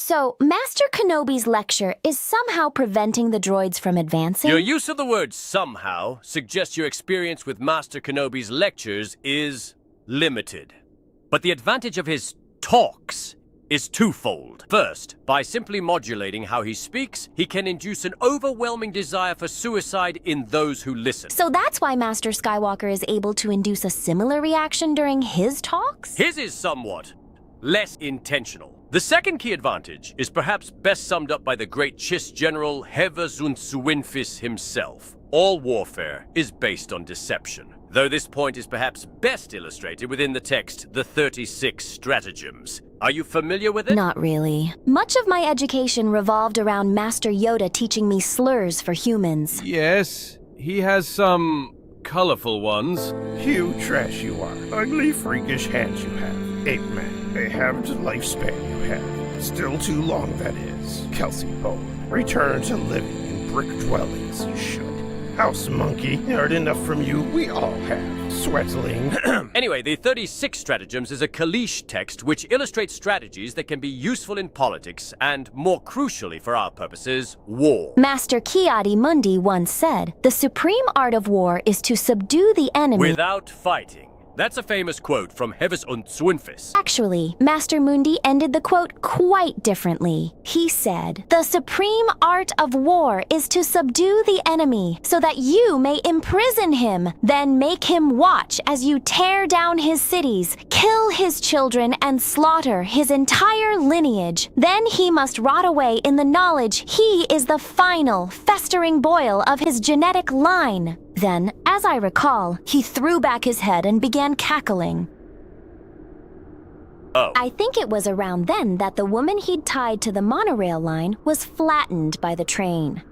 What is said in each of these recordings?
So, Master Kenobi's lecture is somehow preventing the droids from advancing? Your use of the word somehow suggests your experience with Master Kenobi's lectures is limited. But the advantage of his talks is twofold. First, by simply modulating how he speaks, he can induce an overwhelming desire for suicide in those who listen. So that's why Master Skywalker is able to induce a similar reaction during his talks? His is somewhat less intentional. The second key advantage is perhaps best summed up by the great Chiss General Hevers und Zwinfis himself. All warfare is based on deception, though this point is perhaps best illustrated within the text, The 36 Stratagems. Are you familiar with it? Not really. Much of my education revolved around Master Yoda teaching me slurs for humans. Yes, he has some colorful ones. You trash you are. Ugly, freakish hands you have. Ape man, a average lifespan you have. Still too long, that is. Kelsey Bone, return to living in brick dwellings, you should. House monkey, heard enough from you, we all have. Sweatling. Anyway, the 36 Stratagems is a Kalish text which illustrates strategies that can be useful in politics and, more crucially for our purposes, war. Master Ki-Adi-Mundi once said, the supreme art of war is to subdue the enemy without fighting. That's a famous quote from Hevers und Zwinfis. Actually, Master Mundi ended the quote quite differently. He said, the supreme art of war is to subdue the enemy so that you may imprison him, then make him watch as you tear down his cities, kill his children, and slaughter his entire lineage. Then he must rot away in the knowledge he is the final, festering boil of his genetic line. Then, as I recall, he threw back his head and began cackling. Oh. I think it was around then that the woman he'd tied to the monorail line was flattened by the train.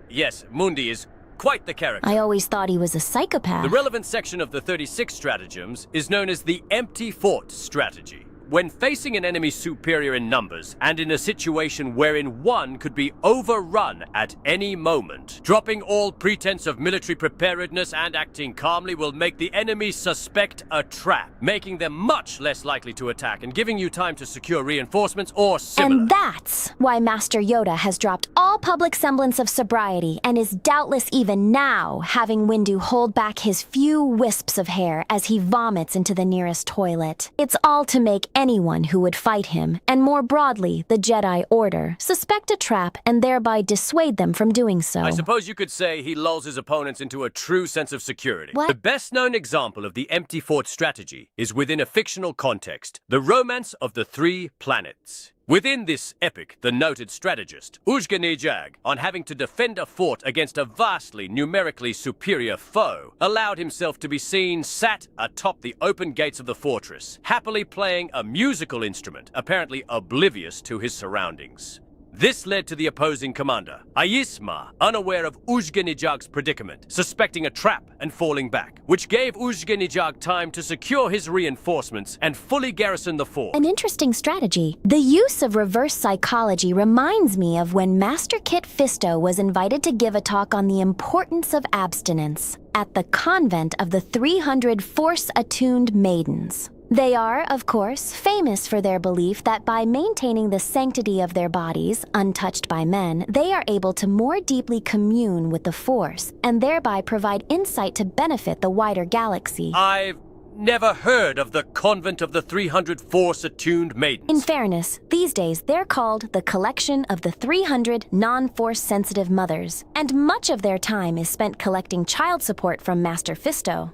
Yes, Mundi is quite the character. I always thought he was a psychopath. The relevant section of the 36 Stratagems is known as the empty fort strategy. When facing an enemy superior in numbers, and in a situation wherein one could be overrun at any moment, dropping all pretense of military preparedness and acting calmly will make the enemy suspect a trap, making them much less likely to attack and giving you time to secure reinforcements or similar. And that's why Master Yoda has dropped all public semblance of sobriety and is doubtless even now having Windu hold back his few wisps of hair as he vomits into the nearest toilet. It's all to make anyone who would fight him, and more broadly, the Jedi Order, suspect a trap and thereby dissuade them from doing so. I suppose you could say he lulls his opponents into a true sense of security. What? The best-known example of the empty fort strategy is within a fictional context, the Romance of the Three Planets. Within this epic, the noted strategist, Uzga-Nejag, on having to defend a fort against a vastly numerically superior foe, allowed himself to be seen sat atop the open gates of the fortress, happily playing a musical instrument, apparently oblivious to his surroundings. This led to the opposing commander, Ayisma, unaware of Uzga-Nejag's predicament, suspecting a trap and falling back, which gave Uzga-Nejag time to secure his reinforcements and fully garrison the fort. An interesting strategy. The use of reverse psychology reminds me of when Master Kit Fisto was invited to give a talk on the importance of abstinence at the convent of the 300 Force-attuned maidens. They are, of course, famous for their belief that by maintaining the sanctity of their bodies, untouched by men, they are able to more deeply commune with the Force, and thereby provide insight to benefit the wider galaxy. I've never heard of the Convent of the 300 Force-attuned Maidens. In fairness, these days they're called the Collection of the 300 Non-Force-Sensitive Mothers, and much of their time is spent collecting child support from Master Fisto.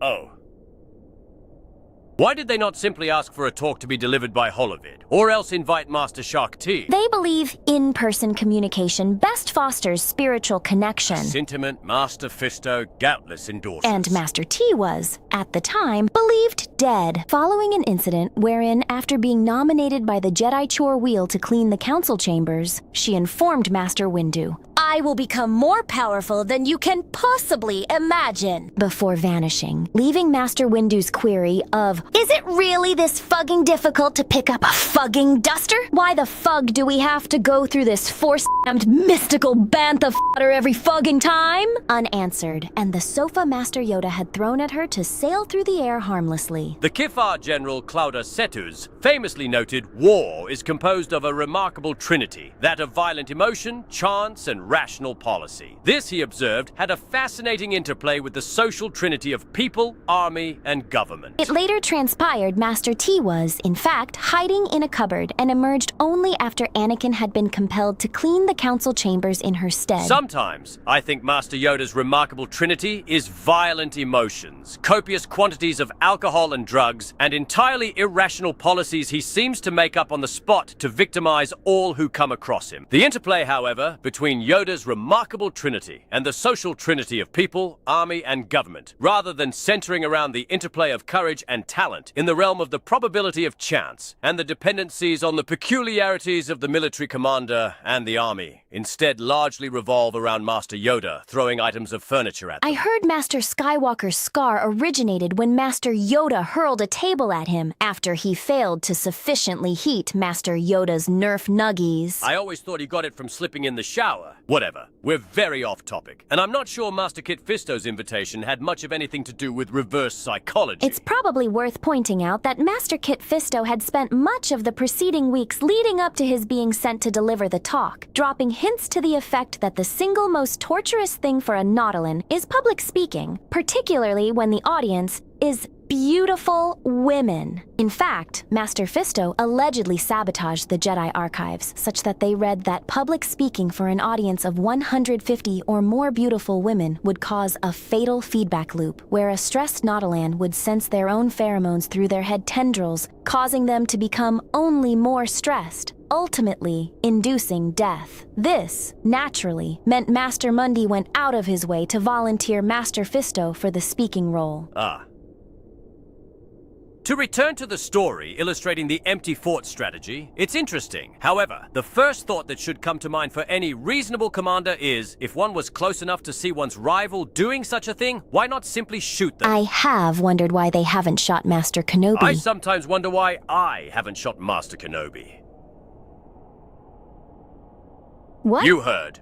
Oh. Why did they not simply ask for a talk to be delivered by Holovid, or else invite Master Shark T? They believe in-person communication best fosters spiritual connection. Sentiment, Master Fisto, doubtless endorses. And Master T was, at the time, believed dead, following an incident wherein, after being nominated by the Jedi Chore Wheel to clean the council chambers, she informed Master Windu, I will become more powerful than you can possibly imagine, before vanishing, leaving Master Windu's query of, is it really this fucking difficult to pick up a fucking duster? Why the fug do we have to go through this force-damned mystical bantha fodder every fucking time? Unanswered, and the sofa Master Yoda had thrown at her to sail through the air harmlessly. The Kifar General Clauda Cetus famously noted, war is composed of a remarkable trinity, that of violent emotion, chance, and rational policy. This, he observed, had a fascinating interplay with the social trinity of people, army, and government. It later transpired Master T was, in fact, hiding in a cupboard and emerged only after Anakin had been compelled to clean the council chambers in her stead. Sometimes, I think Master Yoda's remarkable trinity is violent emotions, copious quantities of alcohol and drugs, and entirely irrational policies he seems to make up on the spot to victimize all who come across him. The interplay, however, between Yoda's remarkable trinity and the social trinity of people, army, and government, rather than centering around the interplay of courage and talent in the realm of the probability of chance and the dependencies on the peculiarities of the military commander and the army, instead largely revolve around Master Yoda throwing items of furniture at them. I heard Master Skywalker's scar originated when Master Yoda hurled a table at him after he failed to sufficiently heat Master Yoda's Nerf nuggies. I always thought he got it from slipping in the shower. Whatever. We're very off topic. And I'm not sure Master Kit Fisto's invitation had much of anything to do with reverse psychology. It's probably worth pointing out that Master Kit Fisto had spent much of the preceding weeks leading up to his being sent to deliver the talk, dropping hints to the effect that the single most torturous thing for a Nautolan is public speaking, particularly when the audience is beautiful women. In fact, Master Fisto allegedly sabotaged the Jedi archives such that they read that public speaking for an audience of 150 or more beautiful women would cause a fatal feedback loop where a stressed Nautolan would sense their own pheromones through their head tendrils, causing them to become only more stressed, ultimately inducing death. This, naturally, meant Master Mundi went out of his way to volunteer Master Fisto for the speaking role. To return to the story illustrating the empty fort strategy, it's interesting. However, the first thought that should come to mind for any reasonable commander is, if one was close enough to see one's rival doing such a thing, why not simply shoot them? I have wondered why they haven't shot Master Kenobi. I sometimes wonder why I haven't shot Master Kenobi. What? You heard.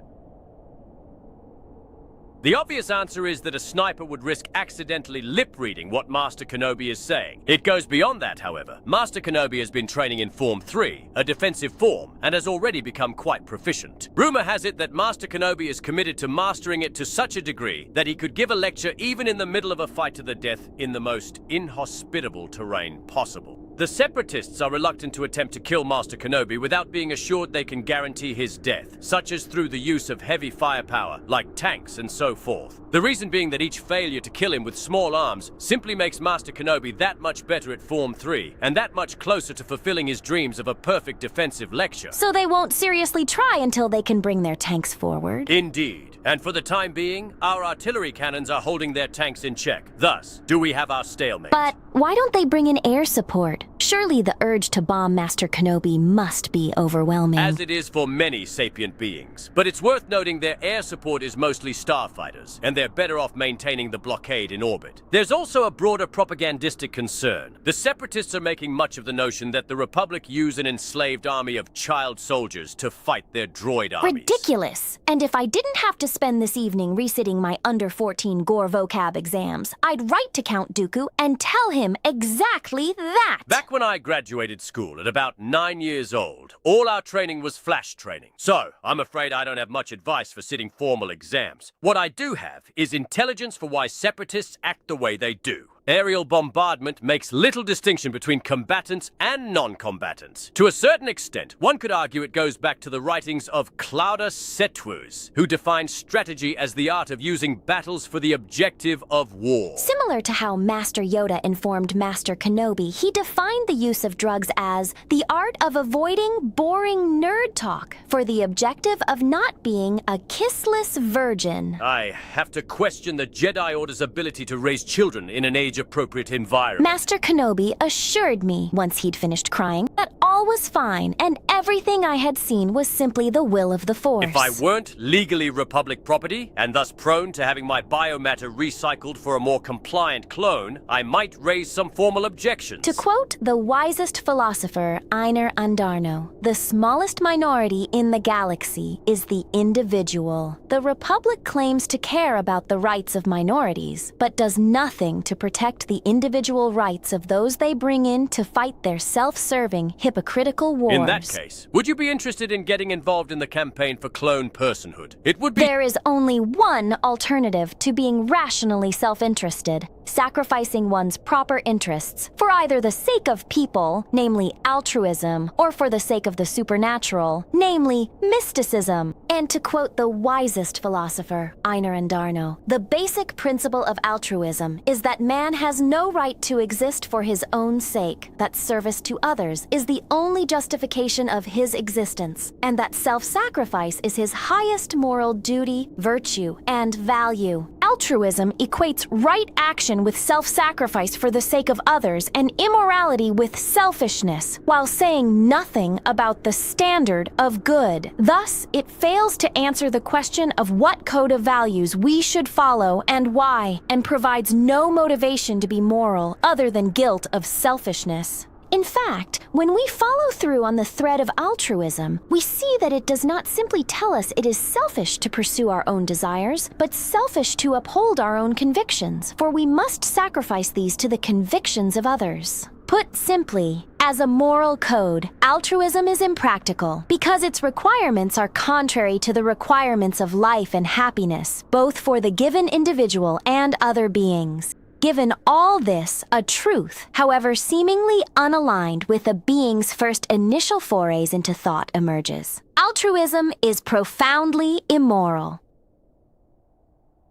The obvious answer is that a sniper would risk accidentally lip-reading what Master Kenobi is saying. It goes beyond that, however. Master Kenobi has been training in Form 3, a defensive form, and has already become quite proficient. Rumor has it that Master Kenobi is committed to mastering it to such a degree that he could give a lecture even in the middle of a fight to the death in the most inhospitable terrain possible. The Separatists are reluctant to attempt to kill Master Kenobi without being assured they can guarantee his death, such as through the use of heavy firepower, like tanks and so forth. The reason being that each failure to kill him with small arms simply makes Master Kenobi that much better at Form 3, and that much closer to fulfilling his dreams of a perfect defensive lecture. So they won't seriously try until they can bring their tanks forward? Indeed. And for the time being, our artillery cannons are holding their tanks in check. Thus, do we have our stalemate? But why don't they bring in air support? Surely the urge to bomb Master Kenobi must be overwhelming. As it is for many sapient beings. But it's worth noting their air support is mostly starfighters, and they're better off maintaining the blockade in orbit. There's also a broader propagandistic concern. The Separatists are making much of the notion that the Republic use an enslaved army of child soldiers to fight their droid armies. Ridiculous! And if I didn't have to spend this evening resitting my under 14 Gore vocab exams, I'd write to Count Dooku and tell him exactly that! Back when I graduated school at about 9 years old, all our training was flash training. So, I'm afraid I don't have much advice for sitting formal exams. What I do have is intelligence for why Separatists act the way they do. Aerial bombardment makes little distinction between combatants and non-combatants. To a certain extent, one could argue it goes back to the writings of Clauda Cetus, who defined strategy as the art of using battles for the objective of war. Similar to how Master Yoda informed Master Kenobi, he defined the use of drugs as the art of avoiding boring nerd talk for the objective of not being a kissless virgin. I have to question the Jedi Order's ability to raise children in an age-appropriate environment. Master Kenobi assured me, once he'd finished crying, that all all was fine, and everything I had seen was simply the will of the Force. If I weren't legally Republic property, and thus prone to having my biomatter recycled for a more compliant clone, I might raise some formal objections. To quote the wisest philosopher, Einar Andarno, the smallest minority in the galaxy is the individual. The Republic claims to care about the rights of minorities, but does nothing to protect the individual rights of those they bring in to fight their self-serving, hypocritical wars. In that case, would you be interested in getting involved in the campaign for clone personhood? It would be— There is only one alternative to being rationally self-interested: sacrificing one's proper interests for either the sake of people, namely altruism, or for the sake of the supernatural, namely mysticism. And to quote the wisest philosopher, Einar Andarno, the basic principle of altruism is that man has no right to exist for his own sake, that service to others is the only justification of his existence, and that self-sacrifice is his highest moral duty, virtue, and value. Altruism equates right action with self-sacrifice for the sake of others and immorality with selfishness, while saying nothing about the standard of good. Thus, it fails to answer the question of what code of values we should follow and why, and provides no motivation to be moral other than guilt of selfishness. In fact, when we follow through on the thread of altruism, we see that it does not simply tell us it is selfish to pursue our own desires, but selfish to uphold our own convictions, for we must sacrifice these to the convictions of others. Put simply, as a moral code, altruism is impractical because its requirements are contrary to the requirements of life and happiness, both for the given individual and other beings. Given all this, a truth, however seemingly unaligned with a being's first initial forays into thought, emerges. Altruism is profoundly immoral.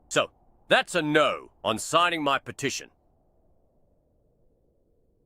So, that's a no on signing my petition.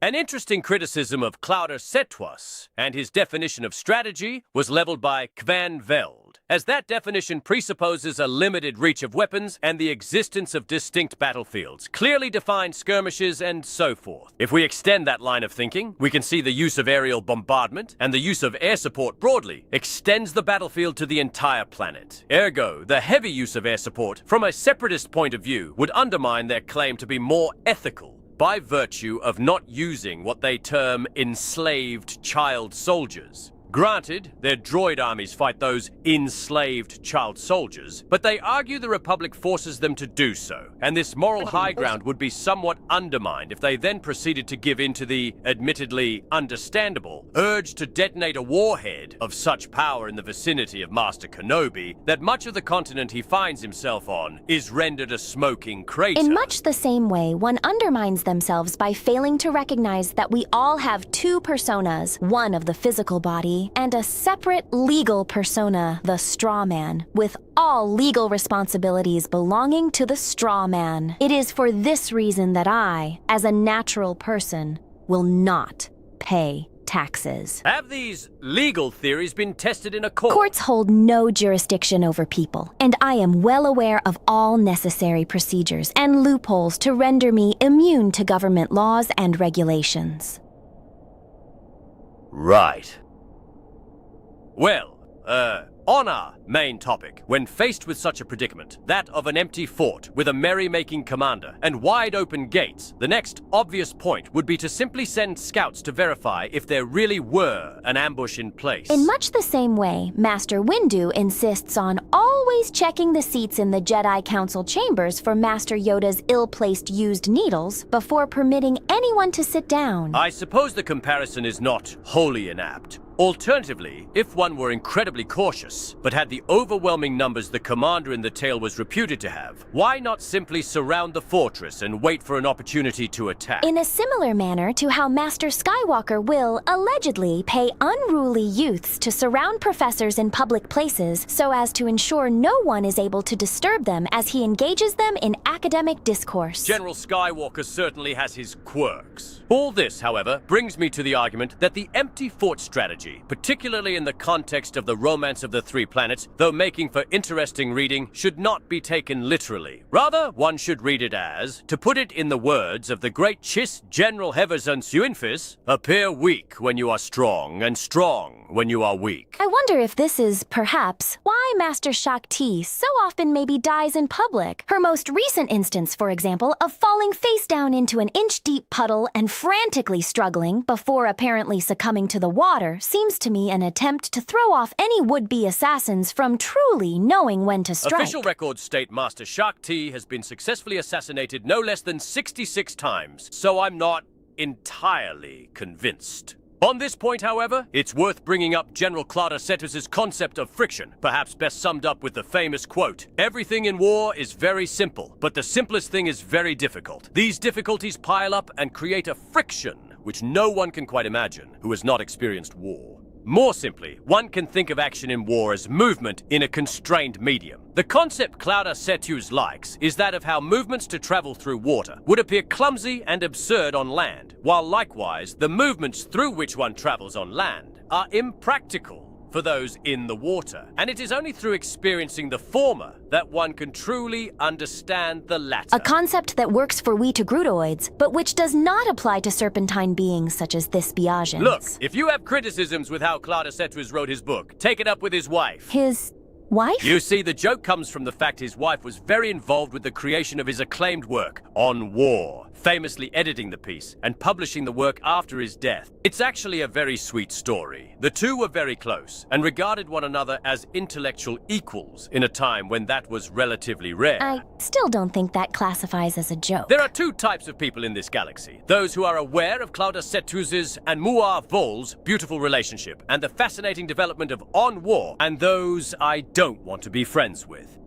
An interesting criticism of Clouder Setwas and his definition of strategy was leveled by Kvan Veld, as that definition presupposes a limited reach of weapons and the existence of distinct battlefields, clearly defined skirmishes, and so forth. If we extend that line of thinking, we can see the use of aerial bombardment and the use of air support broadly extends the battlefield to the entire planet. Ergo, the heavy use of air support, from a separatist point of view, would undermine their claim to be more ethical, by virtue of not using what they term enslaved child soldiers. Granted, their droid armies fight those enslaved child soldiers, but they argue the Republic forces them to do so, and this moral high ground would be somewhat undermined if they then proceeded to give in to the, admittedly understandable, urge to detonate a warhead of such power in the vicinity of Master Kenobi that much of the continent he finds himself on is rendered a smoking crater. In much the same way, one undermines themselves by failing to recognize that we all have two personas, one of the physical body, and a separate legal persona, the straw man, with all legal responsibilities belonging to the straw man. It is for this reason that I, as a natural person, will not pay taxes. Have these legal theories been tested in a court? Courts hold no jurisdiction over people, and I am well aware of all necessary procedures and loopholes to render me immune to government laws and regulations. Right. Well, on our main topic, when faced with such a predicament, that of an empty fort with a merrymaking commander and wide open gates, the next obvious point would be to simply send scouts to verify if there really were an ambush in place. In much the same way, Master Windu insists on always checking the seats in the Jedi Council chambers for Master Yoda's ill-placed used needles before permitting anyone to sit down. I suppose the comparison is not wholly inapt. Alternatively, if one were incredibly cautious, but had the overwhelming numbers the commander in the tale was reputed to have, why not simply surround the fortress and wait for an opportunity to attack? In a similar manner to how Master Skywalker will, allegedly, pay unruly youths to surround professors in public places so as to ensure no one is able to disturb them as he engages them in academic discourse. General Skywalker certainly has his quirks. All this, however, brings me to the argument that the empty fort strategy strategy, particularly in the context of the romance of the three planets, though making for interesting reading, should not be taken literally. Rather, one should read it as, to put it in the words of the great Chiss General Heverzun Suinfis, appear weak when you are strong, and strong when you are weak. I wonder if this is, perhaps, why Master Shakti so often maybe dies in public. Her most recent instance, for example, of falling face down into an inch-deep puddle and frantically struggling before apparently succumbing to the water seems to me an attempt to throw off any would-be assassins from truly knowing when to strike. Official records state Master Shakti has been successfully assassinated no less than 66 times, so I'm not entirely convinced. On this point, however, it's worth bringing up General Clara Cetus's concept of friction, perhaps best summed up with the famous quote, "Everything in war is very simple, but the simplest thing is very difficult. These difficulties pile up and create a friction which no one can quite imagine who has not experienced war." More simply, one can think of action in war as movement in a constrained medium. The concept Clara Cetus likes is that of how movements to travel through water would appear clumsy and absurd on land, while likewise the movements through which one travels on land are impractical for those in the water. And it is only through experiencing the former that one can truly understand the latter. A concept that works for we to Grudoids, but which does not apply to serpentine beings such as this Biagians. Look, if you have criticisms with how Clara Cetus wrote his book, take it up with his wife. His wife? You see, the joke comes from the fact his wife was very involved with the creation of his acclaimed work, On War, famously editing the piece and publishing the work after his death. It's actually a very sweet story. The two were very close and regarded one another as intellectual equals in a time when that was relatively rare. I still don't think that classifies as a joke. There are two types of people in this galaxy. Those who are aware of Clara Cetus's and Muar Vol's beautiful relationship and the fascinating development of On War, and those I don't want to be friends with.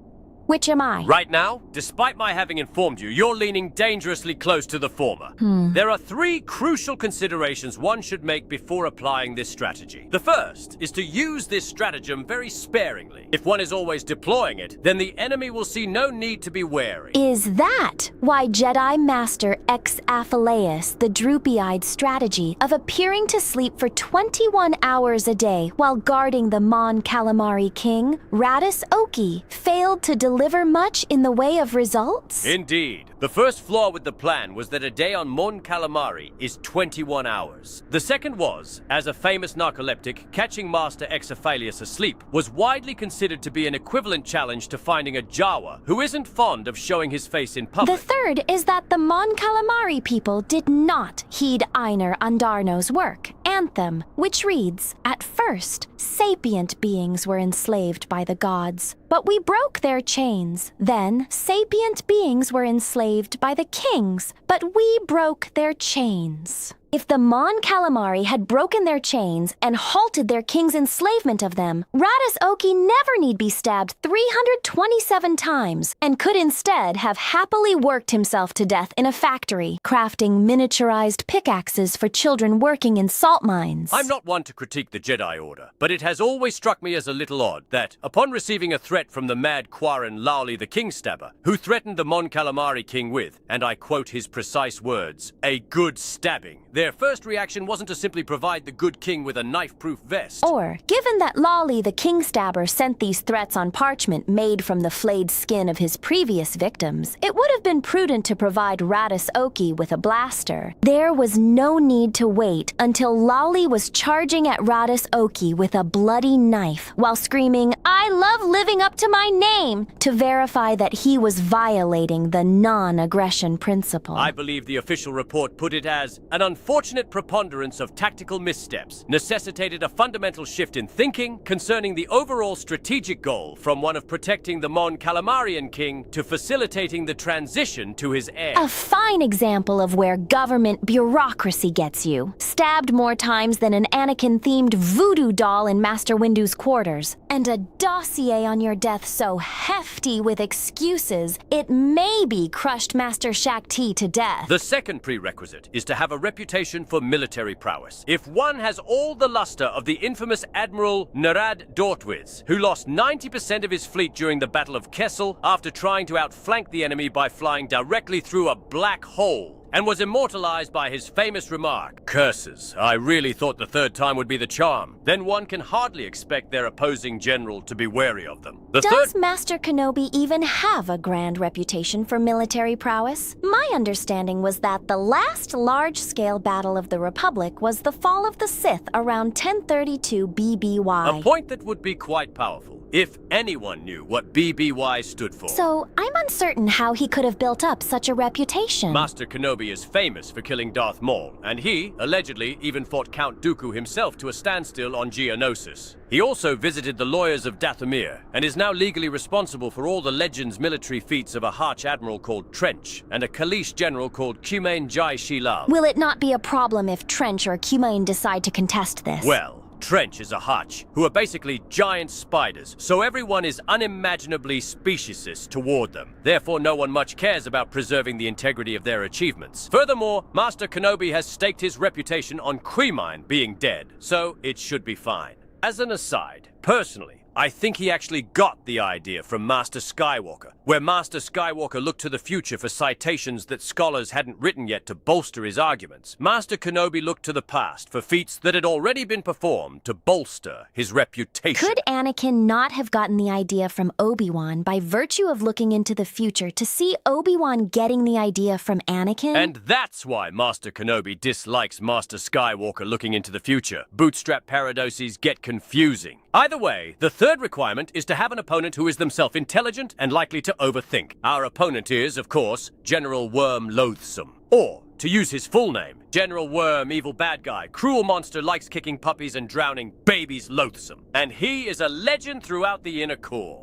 Which am I? Right now, despite my having informed you, you're leaning dangerously close to the former. There are three crucial considerations one should make before applying this strategy. The first is to use this stratagem very sparingly. If one is always deploying it, then the enemy will see no need to be wary. Is that why Jedi Master X Aphaleus, the droopy-eyed strategy of appearing to sleep for 21 hours a day while guarding the Mon Calamari King, Raddus Oki, failed to deliver much in the way of results? Indeed. The first flaw with the plan was that a day on Mon Calamari is 21 hours. The second was, as a famous narcoleptic, catching Master X Aphaleus asleep was widely considered to be an equivalent challenge to finding a Jawa who isn't fond of showing his face in public. The third is that the Mon Calamari people did not heed Einar Andarno's work, Anthem, which reads, "At first, sapient beings were enslaved by the gods, but we broke their chains. Then, sapient beings were enslaved by the kings, but we broke their chains." If the Mon Calamari had broken their chains and halted their king's enslavement of them, Raddus Oki never need be stabbed 327 times and could instead have happily worked himself to death in a factory, crafting miniaturized pickaxes for children working in salt mines. I'm not one to critique the Jedi Order, but it has always struck me as a little odd that, upon receiving a threat from the mad Quarren Lowley the Kingstabber, who threatened the Mon Calamari King with, and I quote his precise words, "a good stabbing," their first reaction wasn't to simply provide the good king with a knife-proof vest. Or, given that Lawley the Kingstabber sent these threats on parchment made from the flayed skin of his previous victims, it would have been prudent to provide Raddus Oki with a blaster. There was no need to wait until Lawley was charging at Raddus Oki with a bloody knife while screaming, "I love living up to my name," to verify that he was violating the non-aggression principle. I believe the official report put it as an unfortunate preponderance of tactical missteps necessitated a fundamental shift in thinking concerning the overall strategic goal from one of protecting the Mon Calamarian king to facilitating the transition to his heir. A fine example of where government bureaucracy gets you. Stabbed more times than an Anakin-themed voodoo doll in Master Windu's quarters. And a dossier on your death so hefty with excuses, it maybe crushed Master Shakti to death. The second prerequisite is to have a reputation for military prowess. If one has all the luster of the infamous Admiral Narad Dortwiz, who lost 90% of his fleet during the Battle of Kessel after trying to outflank the enemy by flying directly through a black hole, and was immortalized by his famous remark, "Curses, I really thought the third time would be the charm." then one can hardly expect their opposing general to be wary of them. The Does Master Kenobi even have a grand reputation for military prowess? My understanding was that the last large-scale battle of the Republic was the fall of the Sith around 1032 BBY. A point that would be quite powerful if anyone knew what BBY stood for. So, I'm uncertain how he could have built up such a reputation. Master Kenobi is famous for killing Darth Maul, and he, allegedly, even fought Count Dooku himself to a standstill on Geonosis. He also visited the lawyers of Dathomir, and is now legally responsible for all the Legends military feats of a Harch Admiral called Trench, and a Kalish General called Kumain Jai Shilal. Will it not be a problem if Trench or Kumain decide to contest this? Well, Trench is a Harch, who are basically giant spiders, so everyone is unimaginably speciesist toward them. Therefore, no one much cares about preserving the integrity of their achievements. Furthermore, Master Kenobi has staked his reputation on Kumain being dead, so it should be fine. As an aside, personally, I think he actually got the idea from Master Skywalker, where Master Skywalker looked to the future for citations that scholars hadn't written yet to bolster his arguments. Master Kenobi looked to the past for feats that had already been performed to bolster his reputation. Could Anakin not have gotten the idea from Obi-Wan by virtue of looking into the future to see Obi-Wan getting the idea from Anakin? And that's why Master Kenobi dislikes Master Skywalker looking into the future. Bootstrap paradoses get confusing. Either way, the third requirement is to have an opponent who is themselves intelligent and likely to overthink. Our opponent is, of course, General Worm Loathsome. Or, to use his full name, General Worm, evil bad guy, cruel monster, likes kicking puppies and drowning babies loathsome. And he is a legend throughout the inner core.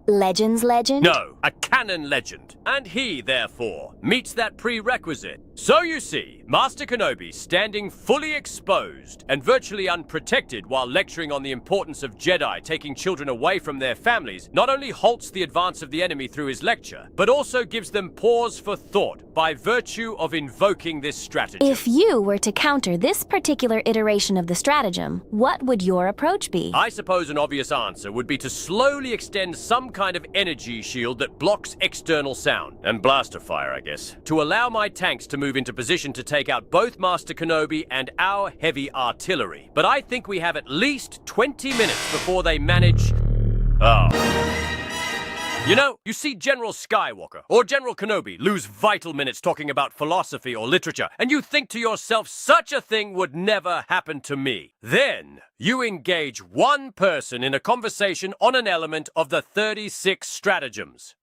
Legends legend? No, a canon legend. And he, therefore, meets that prerequisite. So you see, Master Kenobi standing fully exposed and virtually unprotected while lecturing on the importance of Jedi taking children away from their families not only halts the advance of the enemy through his lecture, but also gives them pause for thought by virtue of invoking this stratagem. If you were to counter this particular iteration of the stratagem, what would your approach be? I suppose an obvious answer would be to slowly extend some kind of energy shield that blocks external sound, and blaster fire, I guess, to allow my tanks to move into position to take out both Master Kenobi and our heavy artillery. But I think we have at least 20 minutes before they manage... You know, you see General Skywalker or General Kenobi lose vital minutes talking about philosophy or literature, and you think to yourself, such a thing would never happen to me. Then you engage one person in a conversation on an element of the 36 stratagems.